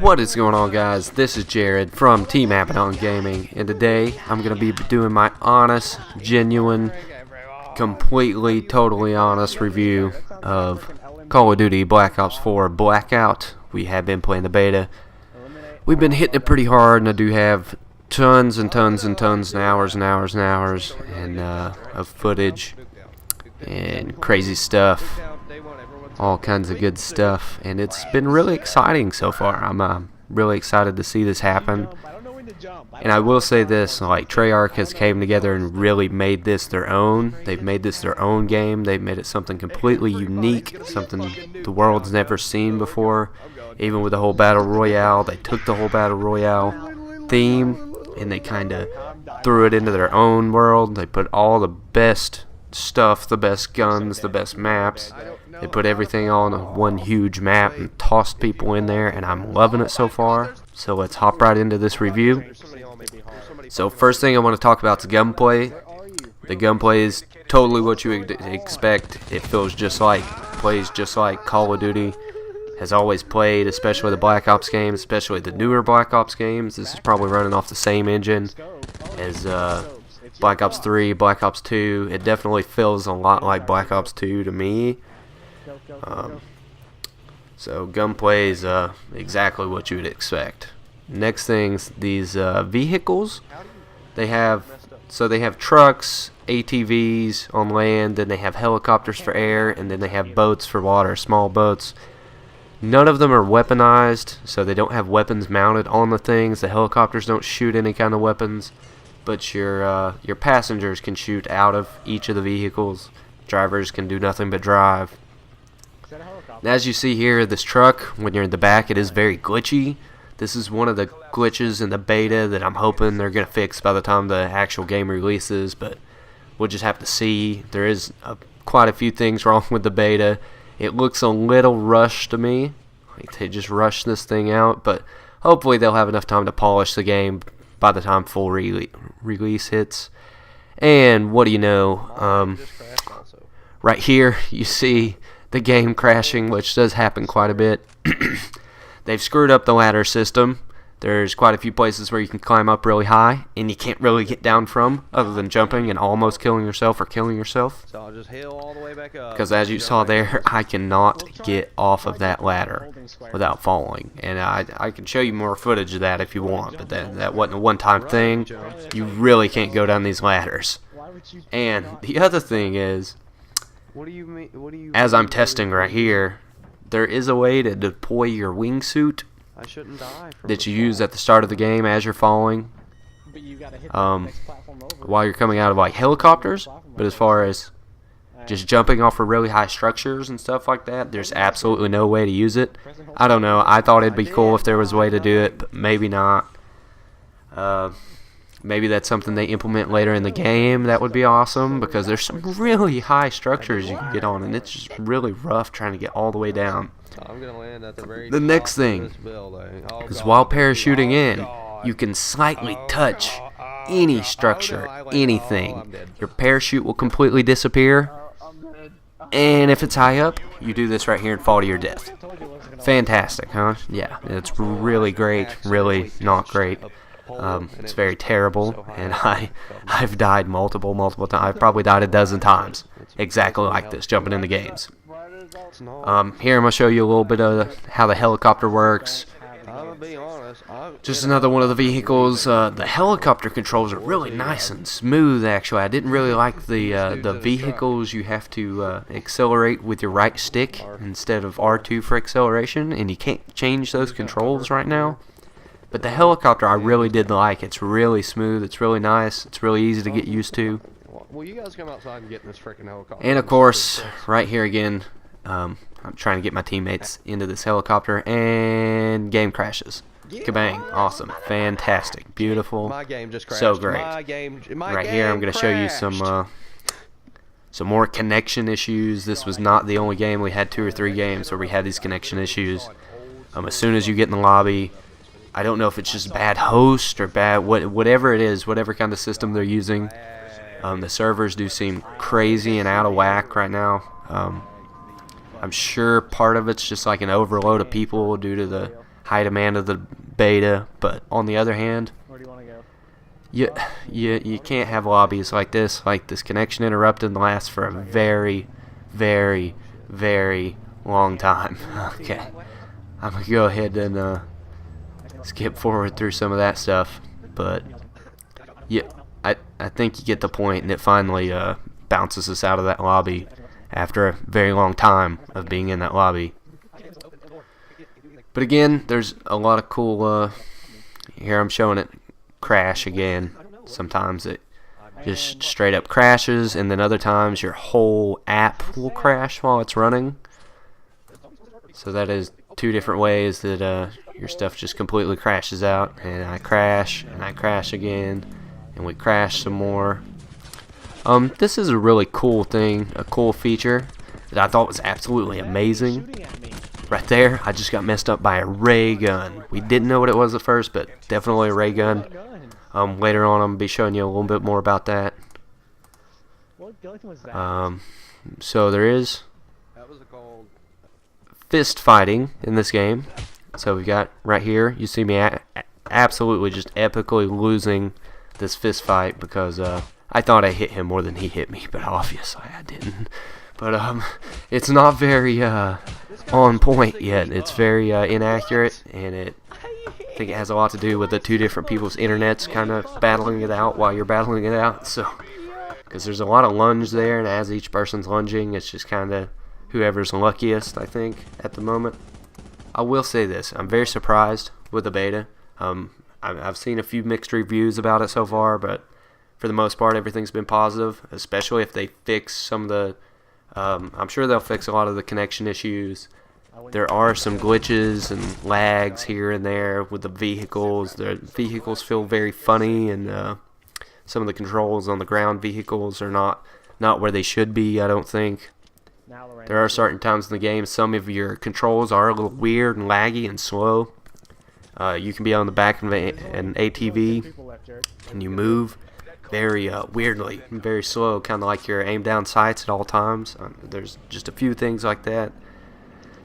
What is going on, guys? This is Jared from Team Abaddon Gaming, and today I'm going to be doing my honest, genuine, completely, totally honest review of Call of Duty Black Ops 4 Blackout. We have been playing the beta. We've been hitting it pretty hard, and I do have tons and tons and tons and hours and hours and hours of footage and crazy stuff. All kinds of good stuff, and it's been really exciting so far. I'm really excited to see this happen. And I will say this, like, Treyarch has came together and really made this their own. They've made this their own game. They've made it something completely unique, something the world's never seen before. Even with the whole Battle Royale, they took the whole Battle Royale theme and they kind of threw it into their own world. They put all the best stuff, the best guns, the best maps. They put everything on one huge map and tossed people in there, and I'm loving it so far. So let's hop right into this review. So first thing I want to talk about is gunplay. The gunplay is totally what you would expect. It feels just like, plays just like Call of Duty has always played, especially the Black Ops games, especially the newer Black Ops games. This is probably running off the same engine as Black Ops 3, Black Ops 2. It definitely feels a lot like Black Ops 2 to me. So gunplay is exactly what you would expect. Next things, these vehicles, they have trucks, ATVs on land, then they have helicopters for air, and then they have boats for water, small boats. None of them are weaponized, so they don't have weapons mounted on the things. The helicopters don't shoot any kind of weapons, but your passengers can shoot out of each of the vehicles. Drivers can do nothing but drive. Now, as you see here, this truck, when you're in the back, it is very glitchy. This is one of the glitches in the beta that I'm hoping they're going to fix by the time the actual game releases, but we'll just have to see. There is quite a few things wrong with the beta. It looks a little rushed to me. Like they just rushed this thing out, but hopefully they'll have enough time to polish the game by the time full release hits. And what do you know? Right here, you see the game crashing, which does happen quite a bit. They've screwed up the ladder system. There's quite a few places where you can climb up really high and you can't really get down from other than jumping and almost killing yourself or killing yourself. So I'll just heal all the way back up. Because as you saw there, I cannot get off of that ladder without falling. And I can show you more footage of that if you want, but that wasn't a one-time thing. You really can't go down these ladders. And the other thing is, as I'm testing right here, there is a way to deploy your wingsuit that you use at the start of the game as you're falling while you're coming out of like helicopters. But as far as just jumping off of really high structures and stuff like that, there's absolutely no way to use it. I don't know. I thought it'd be cool if there was a way to do it, but maybe not. Maybe that's something they implement later in the game. That would be awesome, because there's some really high structures you can get on, and it's just really rough trying to get all the way down. The next thing is, while parachuting in, you can slightly touch any structure, anything. Your parachute will completely disappear, and if it's high up, you do this right here and fall to your death. Fantastic, huh? Yeah, it's really great, really not great. It's very terrible, and I've died multiple times. I've probably died a dozen times, exactly like this, jumping into games. Here I'm going to show you a little bit of how the helicopter works. Just another one of the vehicles. The helicopter controls are really nice and smooth, actually. I didn't really like the vehicles. You have to accelerate with your right stick instead of R2 for acceleration, and you can't change those controls right now. But the helicopter I really did like. It's really smooth. It's really nice. It's really easy to get used to. Well, you guys come outside and get in this freaking helicopter. And of course, right here again, I'm trying to get my teammates into this helicopter, and game crashes. Kabang. Awesome. Fantastic. Beautiful. So great. Right here, I'm going to show you some more connection issues. This was not the only game. We had 2 or 3 games where we had these connection issues. As soon as you get in the lobby, I don't know if it's just bad host or whatever it is, whatever kind of system they're using. The servers do seem crazy and out of whack right now. I'm sure part of it's just like an overload of people due to the high demand of the beta. But on the other hand, Where do you want to go? you can't have lobbies like this. Like this connection interrupted lasts for a very, very, very long time. Okay, I'm gonna go ahead and skip forward through some of that stuff, but yeah, I think you get the point, and it finally bounces us out of that lobby after a very long time of being in that lobby. But again, there's a lot of cool. Here I'm showing it crash again. Sometimes it just straight up crashes, and then other times your whole app will crash while it's running. So that is two different ways that your stuff just completely crashes out, and I crash again, and we crash some more. This is a really cool thing, a cool feature that I thought was absolutely amazing. Right there, I just got messed up by a ray gun. We didn't know what it was at first, but definitely a ray gun. Later on, I'm going to be showing you a little bit more about that. So there is fist fighting in this game. So we got right here, you see me absolutely just epically losing this fist fight because I thought I hit him more than he hit me, but obviously I didn't. But it's not very on point yet. It's very inaccurate, and I think it has a lot to do with the two different people's internets kind of battling it out while you're battling it out. So, because there's a lot of lunge there, and as each person's lunging, it's just kind of whoever's luckiest, I think, at the moment. I will say this, I'm very surprised with the beta. I've seen a few mixed reviews about it so far, but for the most part, everything's been positive, especially if they fix some of the, I'm sure they'll fix a lot of the connection issues. There are some glitches and lags here and there with the vehicles. The vehicles feel very funny, and some of the controls on the ground vehicles are not where they should be, I don't think. There are certain times in the game some of your controls are a little weird and laggy and slow. You can be on the back of an ATV and you move very weirdly, very slow, kind of like you're aimed down sights at all times. There's just a few things like that.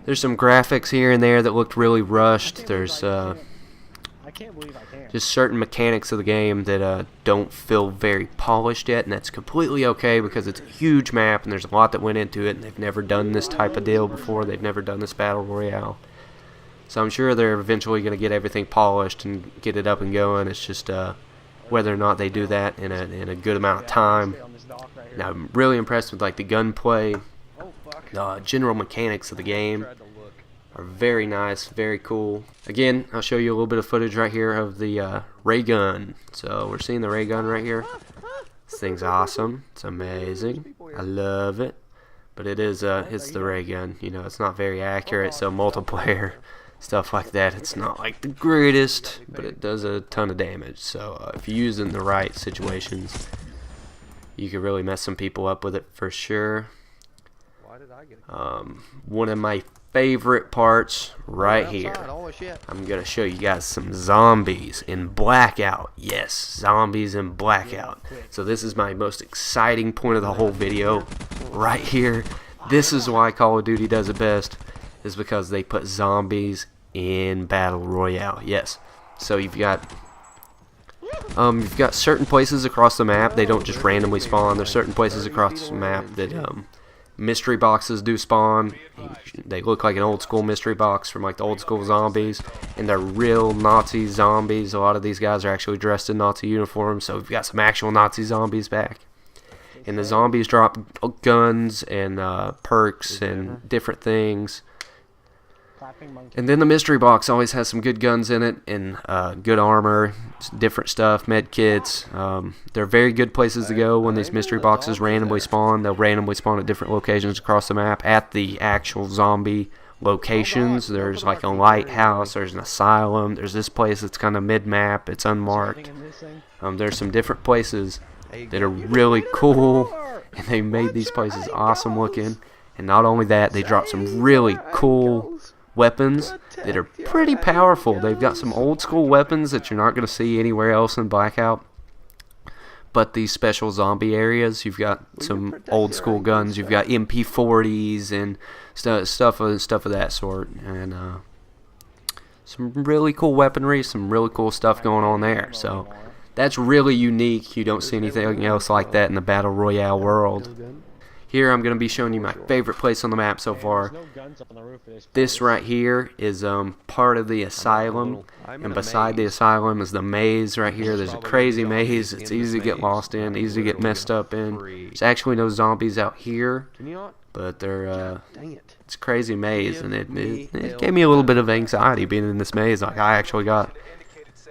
There's some graphics here and there that looked really rushed. There's just certain mechanics of the game that don't feel very polished yet, and that's completely okay because it's a huge map and there's a lot that went into it, and they've never done this type of deal before. They've never done this battle royale. So I'm sure they're eventually going to get everything polished and get it up and going. It's just whether or not they do that in a good amount of time. Now, I'm really impressed with like the gunplay. The general mechanics of the game are very nice, very cool. Again, I'll show you a little bit of footage right here of the ray gun. So we're seeing the ray gun right here. This thing's awesome. It's amazing. I love it. But it is it's the ray gun. You know, it's not very accurate, so multiplayer stuff like that, it's not like the greatest, but it does a ton of damage. So if you use it in the right situations, you could really mess some people up with it for sure. One of my favorite parts right here, I'm gonna show you guys some zombies in Blackout. Yes, zombies in Blackout. So this is my most exciting point of the whole video right here. This is why Call of Duty does it best, is because they put zombies in Battle Royale. Yes, so you've got certain places across the map. They don't just randomly spawn. There's certain places across the map that mystery boxes do spawn. They look like an old school mystery box from like the old school zombies, and they're real Nazi zombies. A lot of these guys are actually dressed in Nazi uniforms, so we've got some actual Nazi zombies back. And the zombies drop guns and perks and different things. And then the mystery box always has some good guns in it and good armor, different stuff, med kits. They're very good places to go when these mystery boxes randomly spawn. They'll randomly spawn at different locations across the map at the actual zombie locations. There's like a lighthouse, there's an asylum, there's this place that's kind of mid-map, it's unmarked. There's some different places that are really cool, and they made these places awesome looking. And not only that, they dropped some really cool weapons that are pretty powerful. They've got some old school weapons that you're not going to see anywhere else in Blackout. But these special zombie areas, you've got some old school guns. You've got MP40s and stuff of that sort. And some really cool weaponry, some really cool stuff going on there. So that's really unique. You don't see anything else like that in the Battle Royale world. Here I'm going to be showing you my favorite place on the map so far. This right here is part of the asylum, and beside the asylum is the maze right here. There's a crazy maze. It's easy to get lost in, easy to get messed up in. There's actually no zombies out here, but they're it's a crazy maze, and it gave me a little bit of anxiety being in this maze. Like, I actually got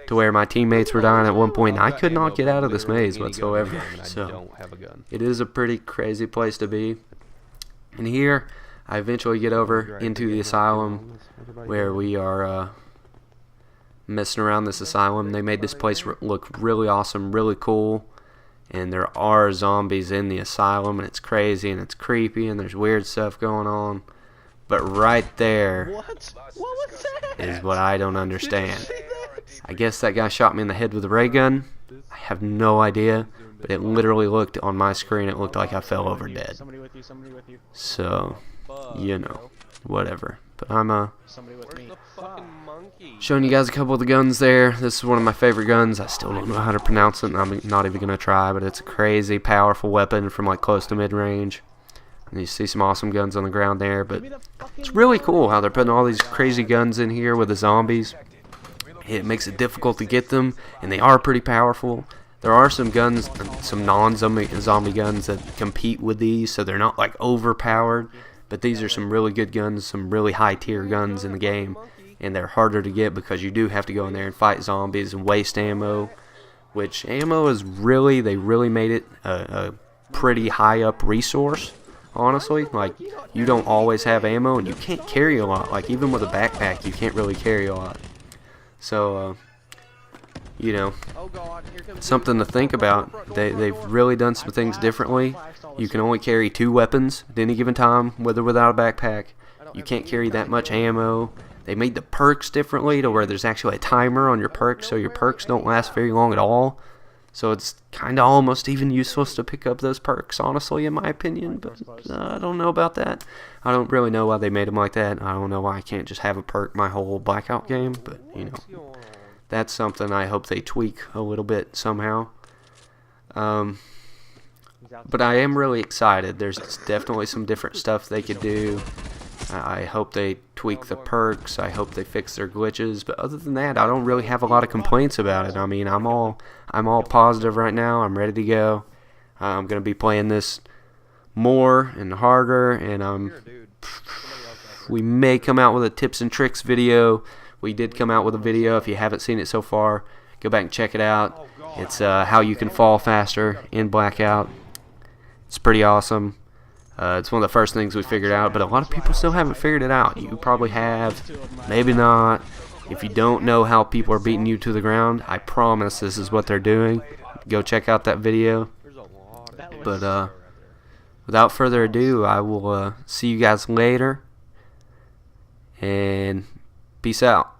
to where my teammates were dying at one point, and I could not get out of this maze whatsoever. So it is a pretty crazy place to be. And here I eventually get over into the asylum, where we are messing around this asylum. They made this place look really awesome, really cool, and there are zombies in the asylum, and it's crazy and it's creepy, and there's weird stuff going on. But right there is what I don't understand. I guess that guy shot me in the head with a ray gun. I have no idea, but it literally looked on my screen, it looked like I fell over dead. So, you know, whatever. But I'm showing you guys a couple of the guns there. This is one of my favorite guns. I still don't know how to pronounce it, and I'm not even going to try, but it's a crazy powerful weapon from like close to mid-range. And you see some awesome guns on the ground there, but it's really cool how they're putting all these crazy guns in here with the zombies. It makes it difficult to get them, and they are pretty powerful. There are some guns, some non-zombie guns that compete with these, so they're not like overpowered, but these are some really good guns, some really high tier guns in the game, and they're harder to get because you do have to go in there and fight zombies and waste ammo, which ammo is really, they really made it a pretty high up resource. Honestly, like, you don't always have ammo, and you can't carry a lot. Like, even with a backpack, you can't really carry a lot. So, you know, something to think about. They've really done some things differently. You can only carry 2 weapons at any given time, with or without a backpack. You can't carry that much ammo. They made the perks differently to where there's actually a timer on your perks, so your perks don't last very long at all. So it's kind of almost even useless to pick up those perks, honestly, in my opinion. But I don't know about that. I don't really know why they made them like that. I don't know why I can't just have a perk my whole Blackout game. But, you know, that's something I hope they tweak a little bit somehow. But I am really excited. There's definitely some different stuff they could do. I hope they tweak the perks. I hope they fix their glitches. But other than that, I don't really have a lot of complaints about it. I mean, I'm all positive right now. I'm ready to go. I'm gonna be playing this more and harder, and we may come out with a tips and tricks video. We did come out with a video. If you haven't seen it so far, go back and check it out. It's how you can fall faster in Blackout. It's pretty awesome. It's one of the first things we figured out, but a lot of people still haven't figured it out. You probably have, maybe not. If you don't know how people are beating you to the ground, I promise this is what they're doing. Go check out that video. But without further ado, I will see you guys later, and peace out.